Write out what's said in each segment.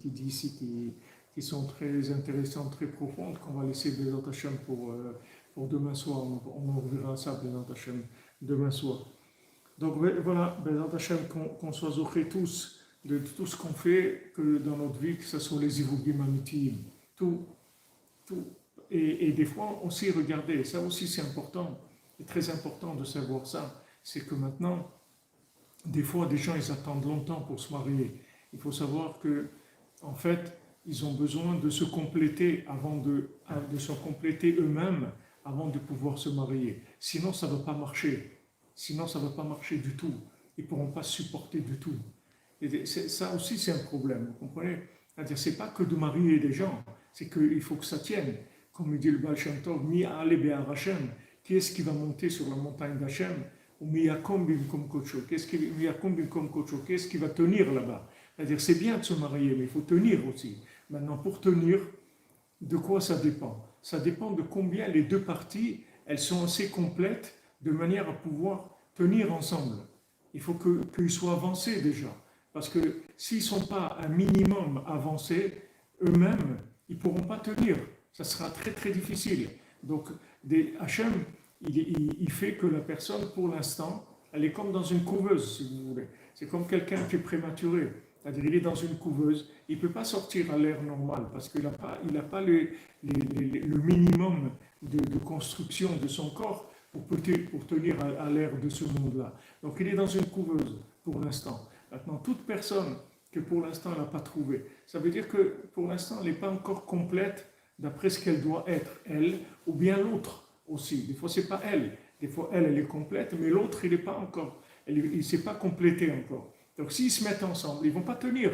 qui dit ici, qui sont très intéressantes, très profondes, qu'on va laisser Bezat Hashem pour demain soir. On verra ça, Bezat Hashem, demain soir. Donc voilà, Bezat Hashem, qu'on soit zochés tous de tout ce qu'on fait que dans notre vie, que ce soit les Ivugim Amitim, tout. Et des fois aussi, regardez, ça aussi c'est important, c'est très important de savoir ça, c'est que maintenant, des fois, des gens, ils attendent longtemps pour se marier. Il faut savoir que, en fait, ils ont besoin de se compléter de se compléter eux-mêmes avant de pouvoir se marier. Sinon, ça ne va pas marcher. Sinon, ça ne va pas marcher du tout. Ils ne pourront pas supporter du tout. Et ça aussi, c'est un problème, vous comprenez? C'est-à-dire, ce n'est pas que de marier des gens, c'est qu'il faut que ça tienne. Comme dit le Baal Shem Tov, Mi Ale Be'ar Hashem, qui est-ce qui va monter sur la montagne d'Hachem? Ou Mi Yakom Bimkom Kocho, qu'est-ce qui va tenir là-bas? C'est-à-dire, c'est bien de se marier, mais il faut tenir aussi. Maintenant, pour tenir, de quoi ça dépend? Ça dépend de combien les deux parties, elles sont assez complètes de manière à pouvoir tenir ensemble. Il faut qu'ils soient avancés déjà. Parce que s'ils ne sont pas un minimum avancés, eux-mêmes, ils ne pourront pas tenir. Ça sera très très difficile. Donc, Hachem, il fait que la personne, pour l'instant, elle est comme dans une couveuse, si vous voulez. C'est comme quelqu'un qui est prématuré. C'est-à-dire, il est dans une couveuse, il ne peut pas sortir à l'air normal parce qu'il n'a pas le minimum de construction de son corps pour tenir à l'air de ce monde-là. Donc, il est dans une couveuse pour l'instant. Maintenant, toute personne que pour l'instant elle n'a pas trouvé, ça veut dire que pour l'instant elle n'est pas encore complète d'après ce qu'elle doit être, elle, ou bien l'autre aussi. Des fois, ce n'est pas elle. Des fois, elle est complète, mais l'autre, il n'est pas encore. Il ne s'est pas complété encore. Donc, s'ils se mettent ensemble, ils ne vont pas tenir.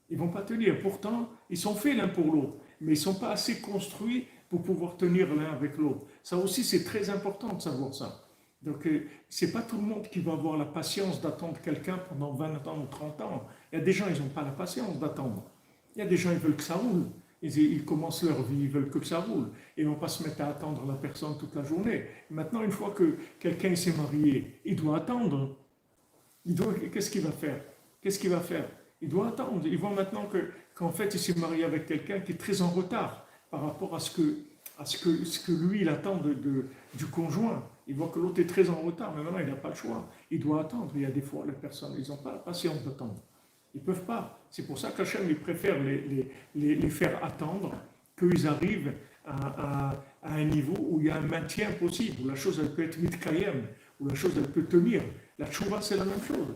Ils ne vont pas tenir. Pourtant, ils sont faits l'un pour l'autre, mais ils ne sont pas assez construits pour pouvoir tenir l'un avec l'autre. Ça aussi, c'est très important de savoir ça. Donc, ce n'est pas tout le monde qui va avoir la patience d'attendre quelqu'un pendant 20 ans ou 30 ans. Il y a des gens, ils n'ont pas la patience d'attendre. Il y a des gens, ils veulent que ça roule. Ils commencent leur vie, ils veulent que ça roule. Ils ne vont pas se mettre à attendre la personne toute la journée. Maintenant, une fois que quelqu'un s'est marié, il doit attendre. Qu'est-ce qu'il va faire? Il doit attendre. Il voit maintenant qu'en fait, il s'est marié avec quelqu'un qui est très en retard par rapport à ce que lui, il attend du conjoint. Il voit que l'autre est très en retard, mais maintenant, il n'a pas le choix. Il doit attendre. Il y a des fois, les personnes, ils n'ont pas la patience d'attendre. Ils ne peuvent pas. C'est pour ça qu'Hachem, il préfère les faire attendre, qu'ils arrivent à un niveau où il y a un maintien possible, où la chose, elle peut être mitkayem, où la chose, elle peut tenir. La tchouva, c'est la même chose.